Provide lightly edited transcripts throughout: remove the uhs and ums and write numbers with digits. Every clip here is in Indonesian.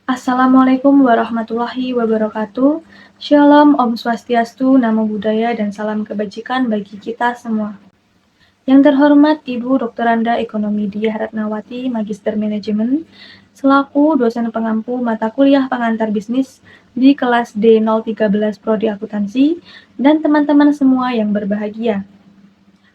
Assalamualaikum warahmatullahi wabarakatuh. Shalom, Om Swastiastu, Namo Buddhaya, dan salam kebajikan bagi kita semua. Yang terhormat Ibu Dr. Anda Ekonomi Diah Ratnawati, Magister Manajemen, selaku dosen pengampu mata kuliah pengantar bisnis di kelas D013 Prodi Akuntansi, dan teman-teman semua yang berbahagia.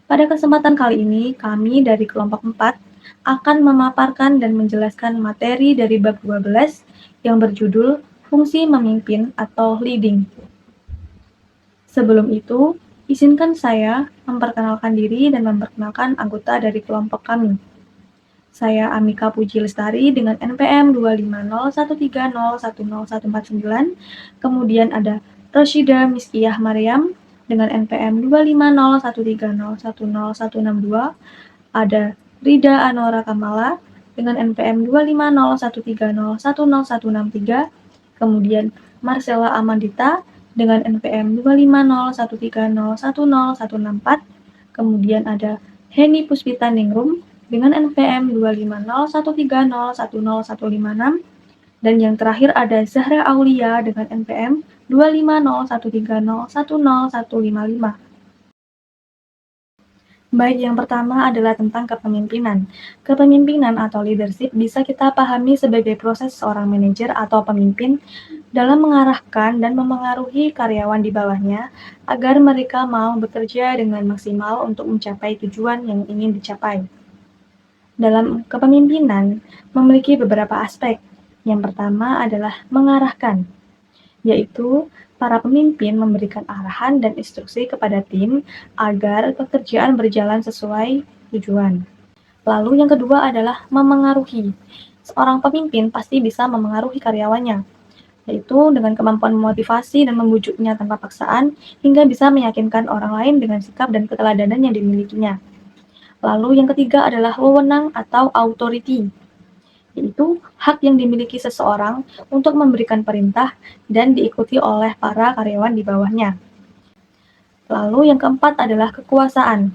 Pada kesempatan kali ini, kami dari kelompok 4 akan memaparkan dan menjelaskan materi dari bab 12 yang berjudul Fungsi Memimpin atau Leading. Sebelum itu, izinkan saya memperkenalkan diri dan memperkenalkan anggota dari kelompok kami. Saya Amika Puji Lestari dengan NPM 25013010149. Kemudian ada Roshida Miskiyah Maryam dengan NPM 25013010162. Ada Rida Anora Kamala dengan NPM 25013010163. Kemudian Marcella Amandita dengan NPM 25013010164. Kemudian ada Heni Puspita Ningrum dengan NPM 25013010156. Dan yang terakhir ada Zahra Aulia dengan NPM 25013010155. Baik, yang pertama adalah tentang kepemimpinan. Kepemimpinan atau leadership bisa kita pahami sebagai proses seorang manajer atau pemimpin dalam mengarahkan dan memengaruhi karyawan di bawahnya agar mereka mau bekerja dengan maksimal untuk mencapai tujuan yang ingin dicapai. Dalam kepemimpinan memiliki beberapa aspek. Yang pertama adalah mengarahkan, yaitu para pemimpin memberikan arahan dan instruksi kepada tim agar pekerjaan berjalan sesuai tujuan. Lalu yang kedua adalah memengaruhi. Seorang pemimpin pasti bisa memengaruhi karyawannya, yaitu dengan kemampuan memotivasi dan membujuknya tanpa paksaan hingga bisa meyakinkan orang lain dengan sikap dan keteladanan yang dimilikinya. Lalu yang ketiga adalah wewenang atau authority, yaitu hak yang dimiliki seseorang untuk memberikan perintah dan diikuti oleh para karyawan di bawahnya. Lalu yang keempat adalah kekuasaan.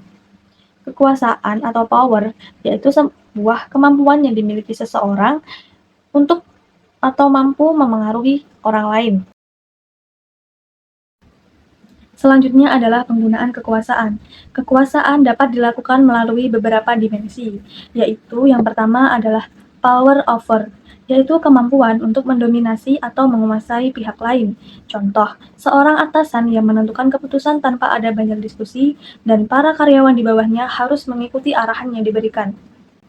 Kekuasaan atau power, yaitu sebuah kemampuan yang dimiliki seseorang untuk atau mampu memengaruhi orang lain. Selanjutnya adalah penggunaan kekuasaan. Kekuasaan dapat dilakukan melalui beberapa dimensi, yaitu yang pertama adalah power over, yaitu kemampuan untuk mendominasi atau menguasai pihak lain. Contoh, seorang atasan yang menentukan keputusan tanpa ada banyak diskusi dan para karyawan di bawahnya harus mengikuti arahan yang diberikan.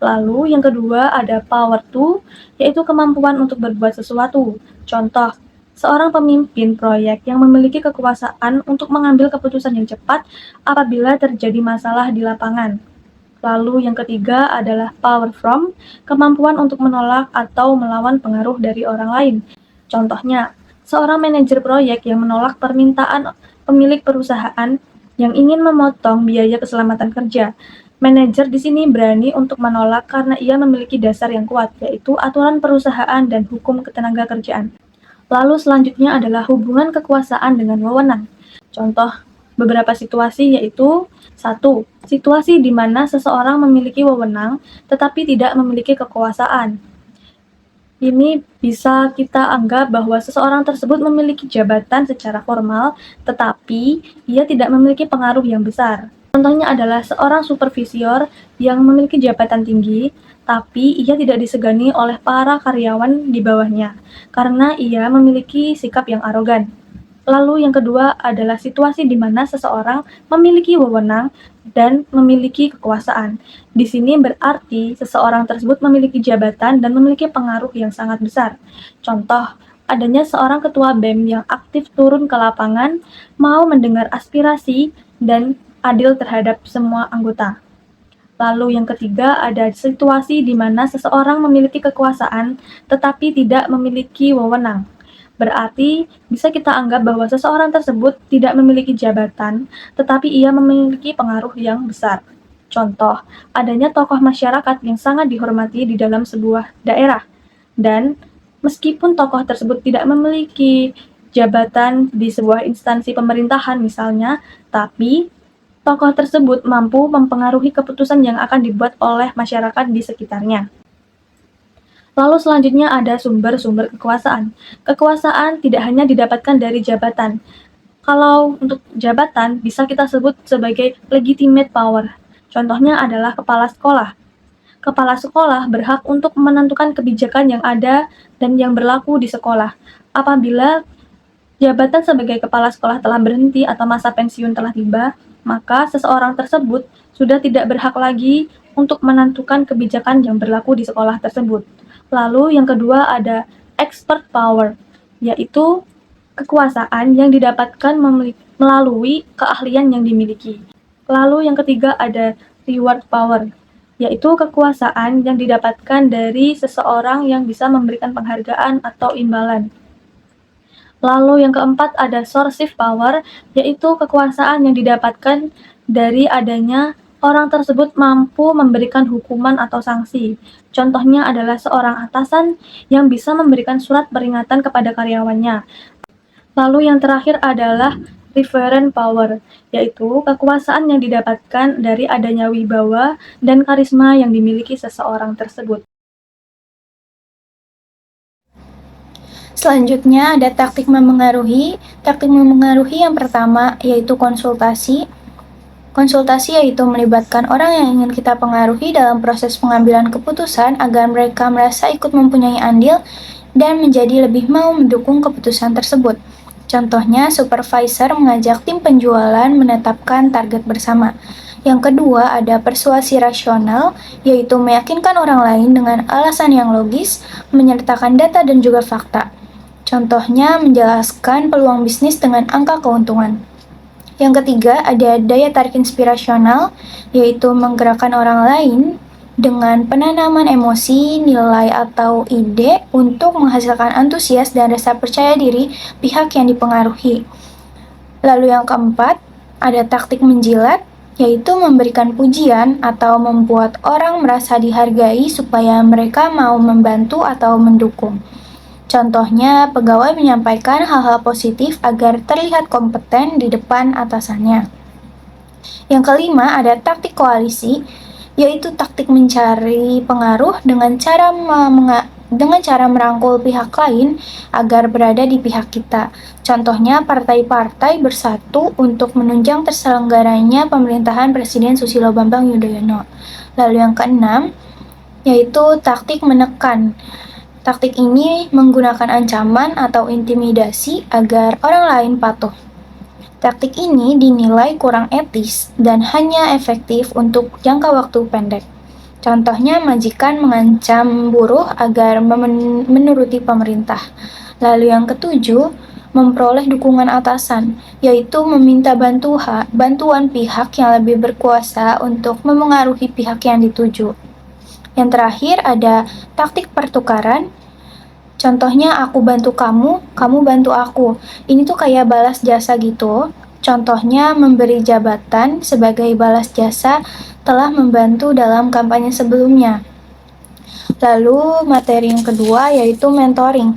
Lalu yang kedua ada power to, yaitu kemampuan untuk berbuat sesuatu. Contoh, seorang pemimpin proyek yang memiliki kekuasaan untuk mengambil keputusan yang cepat apabila terjadi masalah di lapangan. Lalu yang ketiga adalah power from, kemampuan untuk menolak atau melawan pengaruh dari orang lain. Contohnya, seorang manajer proyek yang menolak permintaan pemilik perusahaan yang ingin memotong biaya keselamatan kerja. Manajer di sini berani untuk menolak karena ia memiliki dasar yang kuat, yaitu aturan perusahaan dan hukum ketenagakerjaan. Lalu selanjutnya adalah hubungan kekuasaan dengan wewenang. Contoh beberapa situasi yaitu 1. Situasi di mana seseorang memiliki wewenang tetapi tidak memiliki kekuasaan. Ini bisa kita anggap bahwa seseorang tersebut memiliki jabatan secara formal tetapi ia tidak memiliki pengaruh yang besar. Contohnya adalah seorang supervisor yang memiliki jabatan tinggi, tapi ia tidak disegani oleh para karyawan di bawahnya, karena ia memiliki sikap yang arogan. Lalu yang kedua adalah situasi di mana seseorang memiliki wewenang dan memiliki kekuasaan. Di sini berarti seseorang tersebut memiliki jabatan dan memiliki pengaruh yang sangat besar. Contoh, adanya seorang ketua BEM yang aktif turun ke lapangan, mau mendengar aspirasi dan adil terhadap semua anggota. Lalu yang ketiga ada situasi di mana seseorang memiliki kekuasaan tetapi tidak memiliki wewenang. Berarti bisa kita anggap bahwa seseorang tersebut tidak memiliki jabatan tetapi ia memiliki pengaruh yang besar. Contoh, adanya tokoh masyarakat yang sangat dihormati di dalam sebuah daerah dan meskipun tokoh tersebut tidak memiliki jabatan di sebuah instansi pemerintahan misalnya, tapi tokoh tersebut mampu mempengaruhi keputusan yang akan dibuat oleh masyarakat di sekitarnya. Lalu selanjutnya ada sumber-sumber kekuasaan. Kekuasaan tidak hanya didapatkan dari jabatan. Kalau untuk jabatan bisa kita sebut sebagai legitimate power. Contohnya adalah kepala sekolah. Kepala sekolah berhak untuk menentukan kebijakan yang ada dan yang berlaku di sekolah. Apabila jabatan sebagai kepala sekolah telah berhenti atau masa pensiun telah tiba, maka seseorang tersebut sudah tidak berhak lagi untuk menentukan kebijakan yang berlaku di sekolah tersebut. Lalu yang kedua ada expert power, yaitu kekuasaan yang didapatkan melalui keahlian yang dimiliki. Lalu yang ketiga ada reward power, yaitu kekuasaan yang didapatkan dari seseorang yang bisa memberikan penghargaan atau imbalan. Lalu yang keempat ada source power, yaitu kekuasaan yang didapatkan dari adanya orang tersebut mampu memberikan hukuman atau sanksi. Contohnya adalah seorang atasan yang bisa memberikan surat peringatan kepada karyawannya. Lalu yang terakhir adalah referent power, yaitu kekuasaan yang didapatkan dari adanya wibawa dan karisma yang dimiliki seseorang tersebut. Selanjutnya ada taktik memengaruhi. Taktik memengaruhi yang pertama yaitu konsultasi. Konsultasi yaitu melibatkan orang yang ingin kita pengaruhi dalam proses pengambilan keputusan agar mereka merasa ikut mempunyai andil dan menjadi lebih mau mendukung keputusan tersebut. Contohnya, supervisor mengajak tim penjualan menetapkan target bersama. Yang kedua, ada persuasi rasional, yaitu meyakinkan orang lain dengan alasan yang logis, menyertakan data dan juga fakta. Contohnya, menjelaskan peluang bisnis dengan angka keuntungan. Yang ketiga, ada daya tarik inspirasional, yaitu menggerakkan orang lain dengan penanaman emosi, nilai, atau ide untuk menghasilkan antusias dan rasa percaya diri pihak yang dipengaruhi. Lalu yang keempat, ada taktik menjilat, yaitu memberikan pujian atau membuat orang merasa dihargai supaya mereka mau membantu atau mendukung. Contohnya, pegawai menyampaikan hal-hal positif agar terlihat kompeten di depan atasannya. Yang kelima, ada taktik koalisi, yaitu taktik mencari pengaruh dengan cara merangkul pihak lain agar berada di pihak kita. Contohnya, partai-partai bersatu untuk menunjang terselenggaranya pemerintahan Presiden Susilo Bambang Yudhoyono. Lalu yang keenam, yaitu taktik menekan. Taktik ini menggunakan ancaman atau intimidasi agar orang lain patuh. Taktik ini dinilai kurang etis dan hanya efektif untuk jangka waktu pendek. Contohnya, majikan mengancam buruh agar menuruti pemerintah. Lalu yang ketujuh, memperoleh dukungan atasan, yaitu meminta bantuan pihak yang lebih berkuasa untuk memengaruhi pihak yang dituju. Yang terakhir ada taktik pertukaran. Contohnya, aku bantu kamu, kamu bantu aku. Ini tuh kayak balas jasa gitu. Contohnya, memberi jabatan sebagai balas jasa telah membantu dalam kampanye sebelumnya. Lalu materi yang kedua yaitu mentoring.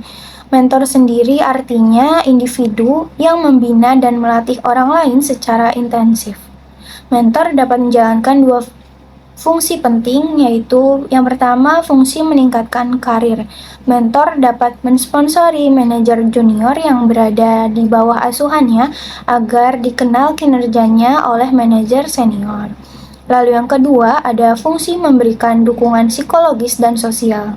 Mentor sendiri artinya individu yang membina dan melatih orang lain secara intensif. Mentor dapat menjalankan dua fungsi penting, yaitu yang pertama fungsi meningkatkan karir. Mentor dapat mensponsori manajer junior yang berada di bawah asuhannya agar dikenal kinerjanya oleh manajer senior. Lalu yang kedua ada fungsi memberikan dukungan psikologis dan sosial.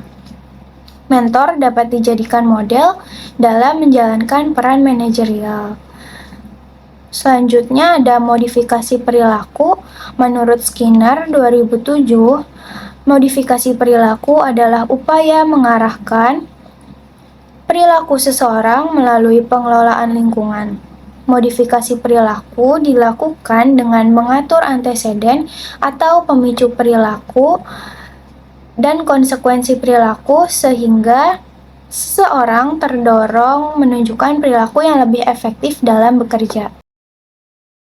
Mentor dapat dijadikan model dalam menjalankan peran manajerial. Selanjutnya ada modifikasi perilaku. Menurut Skinner 2007, modifikasi perilaku adalah upaya mengarahkan perilaku seseorang melalui pengelolaan lingkungan. Modifikasi perilaku dilakukan dengan mengatur anteseden atau pemicu perilaku dan konsekuensi perilaku sehingga seseorang terdorong menunjukkan perilaku yang lebih efektif dalam bekerja.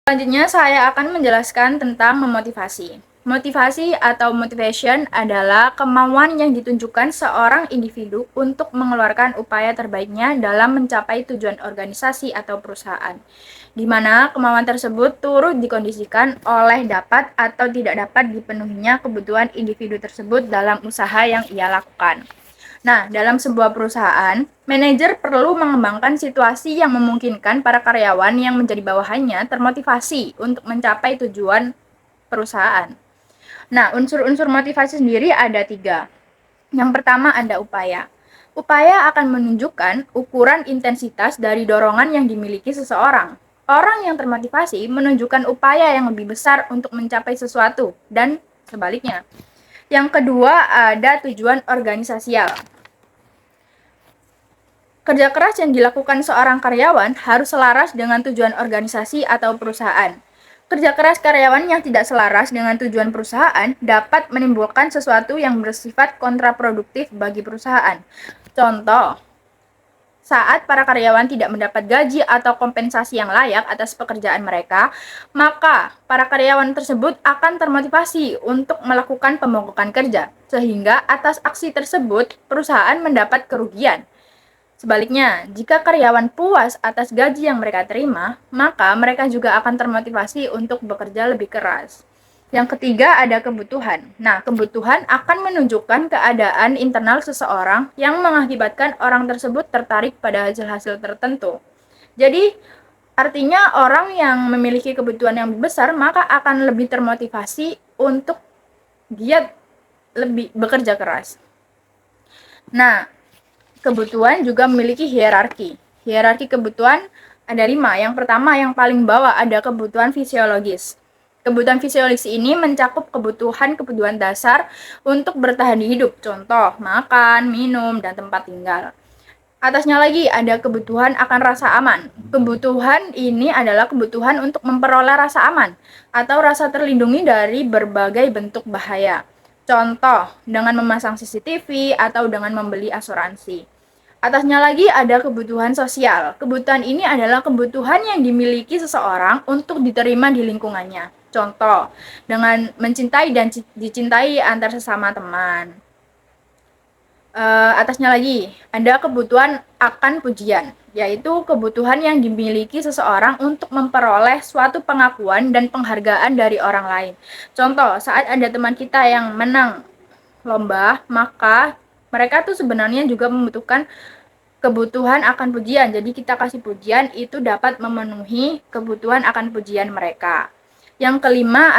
Selanjutnya saya akan menjelaskan tentang memotivasi. Motivasi atau motivation adalah kemauan yang ditunjukkan seorang individu untuk mengeluarkan upaya terbaiknya dalam mencapai tujuan organisasi atau perusahaan, di mana kemauan tersebut turut dikondisikan oleh dapat atau tidak dapat dipenuhinya kebutuhan individu tersebut dalam usaha yang ia lakukan. Nah, dalam sebuah perusahaan, manajer perlu mengembangkan situasi yang memungkinkan para karyawan yang menjadi bawahannya termotivasi untuk mencapai tujuan perusahaan. Nah, unsur-unsur motivasi sendiri ada 3. Yang pertama ada upaya. Upaya akan menunjukkan ukuran intensitas dari dorongan yang dimiliki seseorang. Orang yang termotivasi menunjukkan upaya yang lebih besar untuk mencapai sesuatu, dan sebaliknya. Yang kedua ada tujuan organisasial. Kerja keras yang dilakukan seorang karyawan harus selaras dengan tujuan organisasi atau perusahaan. Kerja keras karyawan yang tidak selaras dengan tujuan perusahaan dapat menimbulkan sesuatu yang bersifat kontraproduktif bagi perusahaan. Contoh, saat para karyawan tidak mendapat gaji atau kompensasi yang layak atas pekerjaan mereka, maka para karyawan tersebut akan termotivasi untuk melakukan pemogokan kerja, sehingga atas aksi tersebut perusahaan mendapat kerugian. Sebaliknya, jika karyawan puas atas gaji yang mereka terima, maka mereka juga akan termotivasi untuk bekerja lebih keras. Yang ketiga ada kebutuhan. Nah, kebutuhan akan menunjukkan keadaan internal seseorang yang mengakibatkan orang tersebut tertarik pada hasil-hasil tertentu. Jadi, artinya orang yang memiliki kebutuhan yang besar, maka akan lebih termotivasi untuk giat lebih bekerja keras. Nah, kebutuhan juga memiliki hierarki. Hierarki kebutuhan ada 5. Yang pertama, yang paling bawah ada kebutuhan fisiologis. Kebutuhan fisiologis ini mencakup kebutuhan dasar untuk bertahan hidup. Contoh, makan, minum, dan tempat tinggal. Atasnya lagi ada kebutuhan akan rasa aman. Kebutuhan ini adalah kebutuhan untuk memperoleh rasa aman atau rasa terlindungi dari berbagai bentuk bahaya. Contoh, dengan memasang CCTV atau dengan membeli asuransi. Atasnya lagi ada kebutuhan sosial. Kebutuhan ini adalah kebutuhan yang dimiliki seseorang untuk diterima di lingkungannya. Contoh, dengan mencintai dan dicintai antar sesama teman. Atasnya lagi ada kebutuhan akan pujian, yaitu kebutuhan yang dimiliki seseorang untuk memperoleh suatu pengakuan dan penghargaan dari orang lain. Contoh, saat ada teman kita yang menang lomba, maka mereka tuh sebenarnya juga membutuhkan kebutuhan akan pujian. Jadi kita kasih pujian itu dapat memenuhi kebutuhan akan pujian mereka. Yang kelima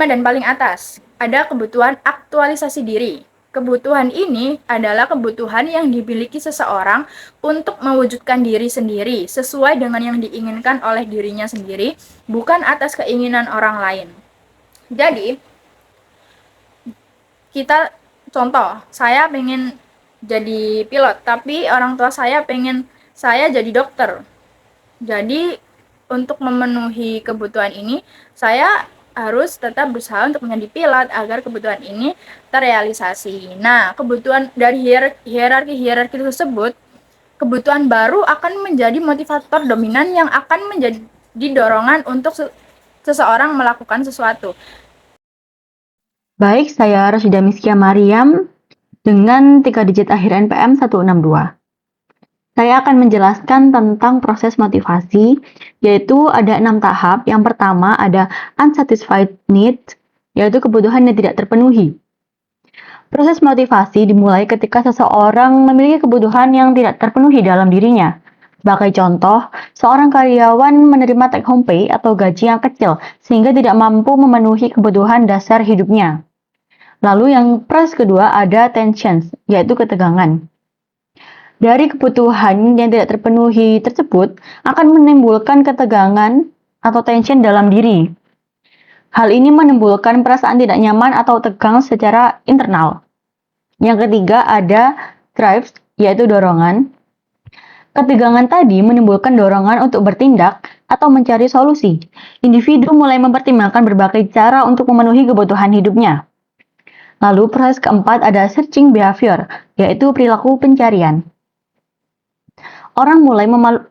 dan paling atas, ada kebutuhan aktualisasi diri. Kebutuhan ini adalah kebutuhan yang dimiliki seseorang untuk mewujudkan diri sendiri sesuai dengan yang diinginkan oleh dirinya sendiri, bukan atas keinginan orang lain. Jadi, kita contoh, saya pengen jadi pilot, tapi orang tua saya pengen saya jadi dokter. Jadi, untuk memenuhi kebutuhan ini, saya harus tetap berusaha untuk menjadi pilot agar kebutuhan ini terrealisasi. Nah, kebutuhan dari hierarki tersebut, kebutuhan baru akan menjadi motivator dominan yang akan menjadi dorongan untuk seseorang melakukan sesuatu. Baik, saya Rashida Miskia Mariam dengan 3 digit akhir NPM 162. Saya akan menjelaskan tentang proses motivasi, yaitu ada 6 tahap. Yang pertama ada unsatisfied need, yaitu kebutuhan yang tidak terpenuhi. Proses motivasi dimulai ketika seseorang memiliki kebutuhan yang tidak terpenuhi dalam dirinya. Sebagai contoh, seorang karyawan menerima take home pay atau gaji yang kecil sehingga tidak mampu memenuhi kebutuhan dasar hidupnya. Lalu yang proses kedua ada tensions, yaitu ketegangan. Dari kebutuhan yang tidak terpenuhi tersebut akan menimbulkan ketegangan atau tension dalam diri. Hal ini menimbulkan perasaan tidak nyaman atau tegang secara internal. Yang ketiga ada drives, yaitu dorongan. Ketegangan tadi menimbulkan dorongan untuk bertindak atau mencari solusi. Individu mulai mempertimbangkan berbagai cara untuk memenuhi kebutuhan hidupnya. Lalu proses keempat ada searching behavior, yaitu perilaku pencarian. Orang mulai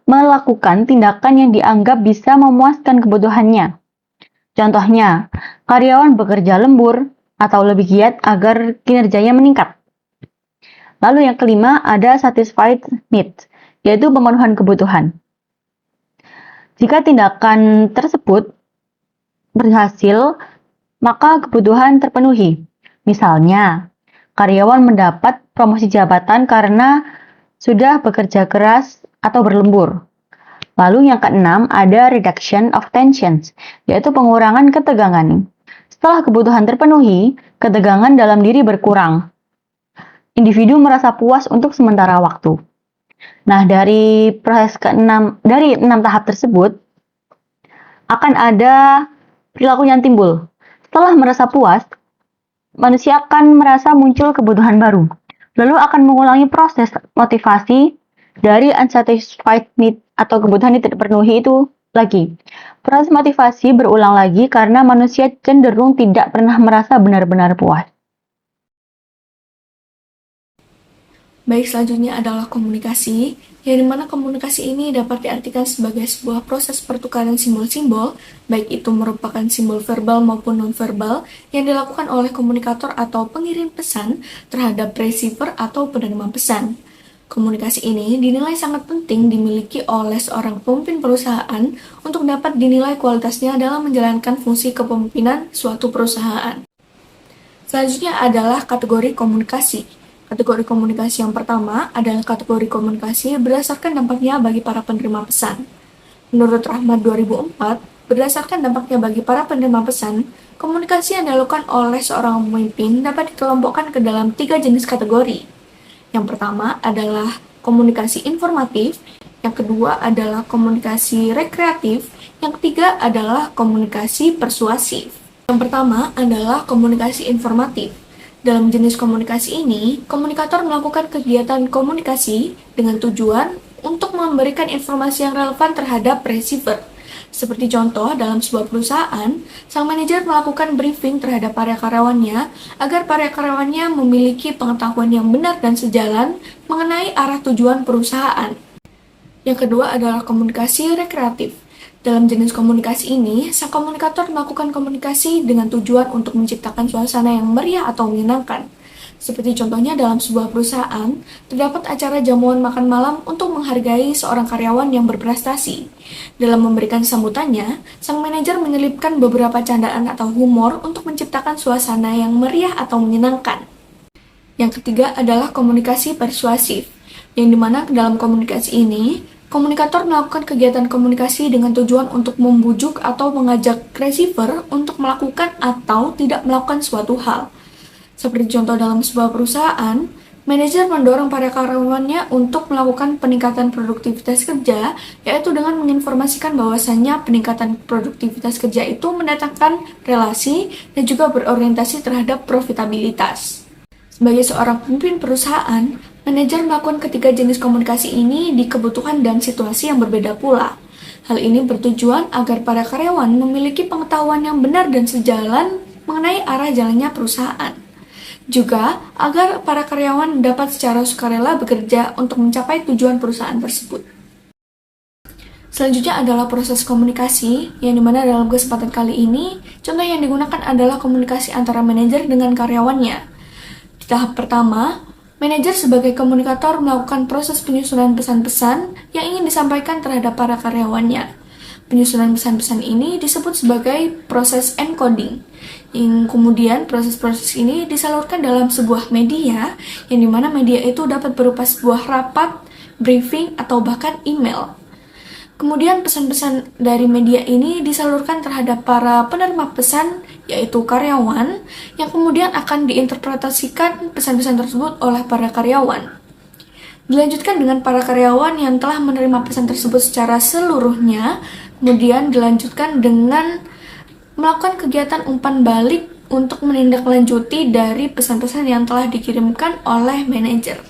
melakukan tindakan yang dianggap bisa memuaskan kebutuhannya. Contohnya, karyawan bekerja lembur atau lebih giat agar kinerjanya meningkat. Lalu yang kelima ada satisfied need, yaitu pemenuhan kebutuhan. Jika tindakan tersebut berhasil, maka kebutuhan terpenuhi. Misalnya, karyawan mendapat promosi jabatan karena sudah bekerja keras atau berlembur. Lalu yang keenam ada reduction of tensions, yaitu pengurangan ketegangan. Setelah kebutuhan terpenuhi, ketegangan dalam diri berkurang. Individu merasa puas untuk sementara waktu. Nah, dari proses keenam, dari 6 tahap tersebut, akan ada perilaku yang timbul. Setelah merasa puas, manusia akan merasa muncul kebutuhan baru. Lalu akan mengulangi proses motivasi dari unsatisfied need atau kebutuhan yang tidak terpenuhi itu lagi. Proses motivasi berulang lagi karena manusia cenderung tidak pernah merasa benar-benar puas. Baik, selanjutnya adalah komunikasi, yang dimana komunikasi ini dapat diartikan sebagai sebuah proses pertukaran simbol-simbol, baik itu merupakan simbol verbal maupun non-verbal, yang dilakukan oleh komunikator atau pengirim pesan terhadap receiver atau penerima pesan. Komunikasi ini dinilai sangat penting dimiliki oleh seorang pemimpin perusahaan untuk dapat dinilai kualitasnya dalam menjalankan fungsi kepemimpinan suatu perusahaan. Selanjutnya adalah kategori komunikasi. Kategori komunikasi yang pertama adalah kategori komunikasi berdasarkan dampaknya bagi para penerima pesan. Menurut Rahmat 2004, berdasarkan dampaknya bagi para penerima pesan, komunikasi yang dilakukan oleh seorang pemimpin dapat dikelompokkan ke dalam 3 jenis kategori. Yang pertama adalah komunikasi informatif, yang kedua adalah komunikasi rekreatif, yang ketiga adalah komunikasi persuasif. Yang pertama adalah komunikasi informatif. Dalam jenis komunikasi ini, komunikator melakukan kegiatan komunikasi dengan tujuan untuk memberikan informasi yang relevan terhadap receiver. Seperti contoh, dalam sebuah perusahaan, sang manajer melakukan briefing terhadap para karyawannya agar para karyawannya memiliki pengetahuan yang benar dan sejalan mengenai arah tujuan perusahaan. Yang kedua adalah komunikasi rekreatif. Dalam jenis komunikasi ini, sang komunikator melakukan komunikasi dengan tujuan untuk menciptakan suasana yang meriah atau menyenangkan. Seperti contohnya dalam sebuah perusahaan, terdapat acara jamuan makan malam untuk menghargai seorang karyawan yang berprestasi. Dalam memberikan sambutannya, sang manajer menyelipkan beberapa candaan atau humor untuk menciptakan suasana yang meriah atau menyenangkan. Yang ketiga adalah komunikasi persuasif, yang dimana dalam komunikasi ini, komunikator melakukan kegiatan komunikasi dengan tujuan untuk membujuk atau mengajak receiver untuk melakukan atau tidak melakukan suatu hal. Seperti contoh dalam sebuah perusahaan, manajer mendorong para karyawannya untuk melakukan peningkatan produktivitas kerja, yaitu dengan menginformasikan bahwasannya peningkatan produktivitas kerja itu mendatangkan relasi dan juga berorientasi terhadap profitabilitas. Sebagai seorang pemimpin perusahaan, manajer melakukan ketiga jenis komunikasi ini di kebutuhan dan situasi yang berbeda pula. Hal ini bertujuan agar para karyawan memiliki pengetahuan yang benar dan sejalan mengenai arah jalannya perusahaan. Juga agar para karyawan dapat secara sukarela bekerja untuk mencapai tujuan perusahaan tersebut. Selanjutnya adalah proses komunikasi, yang dimana dalam kesempatan kali ini, contoh yang digunakan adalah komunikasi antara manajer dengan karyawannya. Di tahap pertama, manajer sebagai komunikator melakukan proses penyusunan pesan-pesan yang ingin disampaikan terhadap para karyawannya. Penyusunan pesan-pesan ini disebut sebagai proses encoding, yang kemudian proses-proses ini disalurkan dalam sebuah media, yang dimana media itu dapat berupa sebuah rapat, briefing, atau bahkan email. Kemudian pesan-pesan dari media ini disalurkan terhadap para penerima pesan, yaitu karyawan, yang kemudian akan diinterpretasikan pesan-pesan tersebut oleh para karyawan. Dilanjutkan dengan para karyawan yang telah menerima pesan tersebut secara seluruhnya, kemudian dilanjutkan dengan melakukan kegiatan umpan balik untuk menindaklanjuti dari pesan-pesan yang telah dikirimkan oleh manajer.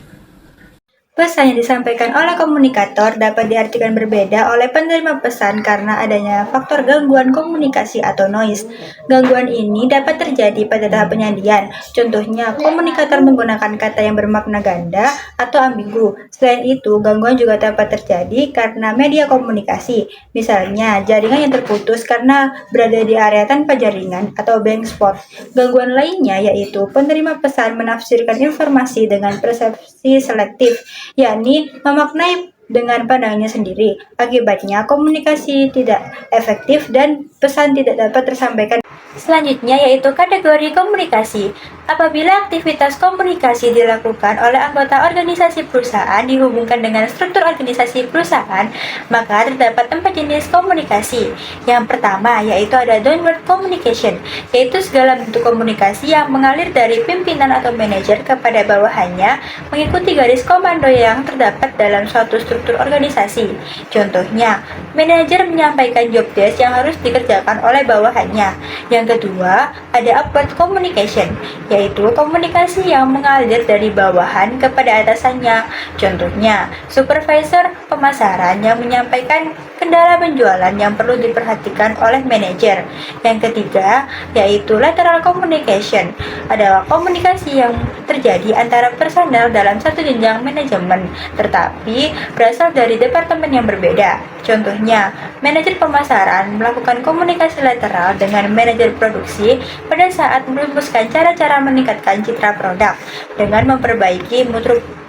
Pesan yang disampaikan oleh komunikator dapat diartikan berbeda oleh penerima pesan karena adanya faktor gangguan komunikasi atau noise. Gangguan ini dapat terjadi pada tahap penyajian. Contohnya, komunikator menggunakan kata yang bermakna ganda atau ambigu. Selain itu, gangguan juga dapat terjadi karena media komunikasi. Misalnya, jaringan yang terputus karena berada di area tanpa jaringan atau blank spot. Gangguan lainnya yaitu penerima pesan menafsirkan informasi dengan persepsi selektif, yakni memaknai dengan pandangannya sendiri. Akibatnya komunikasi tidak efektif dan pesan tidak dapat tersampaikan. Selanjutnya yaitu kategori komunikasi. Apabila aktivitas komunikasi dilakukan oleh anggota organisasi perusahaan dihubungkan dengan struktur organisasi perusahaan, maka terdapat 4 jenis komunikasi. Yang pertama yaitu ada downward communication, yaitu segala bentuk komunikasi yang mengalir dari pimpinan atau manajer kepada bawahannya mengikuti garis komando yang terdapat dalam suatu struktur organisasi. Contohnya, manajer menyampaikan job desk yang harus dikerjakan oleh bawahannya. Yang kedua, ada upward communication, yaitu komunikasi yang mengalir dari bawahan kepada atasannya. Contohnya, supervisor pemasaran yang menyampaikan kendala penjualan yang perlu diperhatikan oleh manajer. Yang ketiga, yaitu lateral communication, adalah komunikasi yang terjadi antara personel dalam satu jenjang manajemen, tetapi berasal dari departemen yang berbeda. Contohnya, manajer pemasaran melakukan komunikasi lateral dengan manajer produksi pada saat merumuskan cara-cara meningkatkan citra produk dengan memperbaiki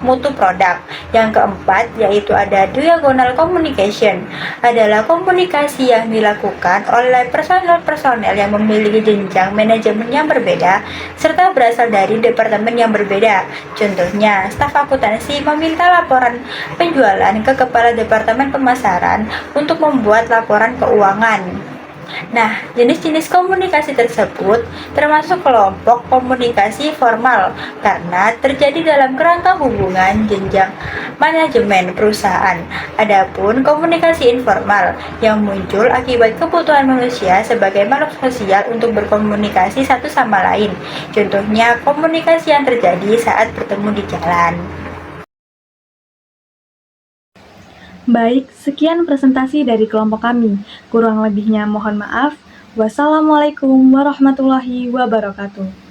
mutu produk. Yang keempat yaitu ada diagonal communication, adalah komunikasi yang dilakukan oleh personel-personel yang memiliki jenjang manajemen yang berbeda serta berasal dari departemen yang berbeda. Contohnya, staf akuntansi meminta laporan penjualan ke kepala departemen pemasaran untuk membuat laporan keuangan. Nah, jenis-jenis komunikasi tersebut termasuk kelompok komunikasi formal karena terjadi dalam kerangka hubungan jenjang manajemen perusahaan. Adapun komunikasi informal yang muncul akibat kebutuhan manusia sebagai makhluk sosial untuk berkomunikasi satu sama lain. Contohnya, komunikasi yang terjadi saat bertemu di jalan. Baik, sekian presentasi dari kelompok kami. Kurang lebihnya mohon maaf. Wassalamualaikum warahmatullahi wabarakatuh.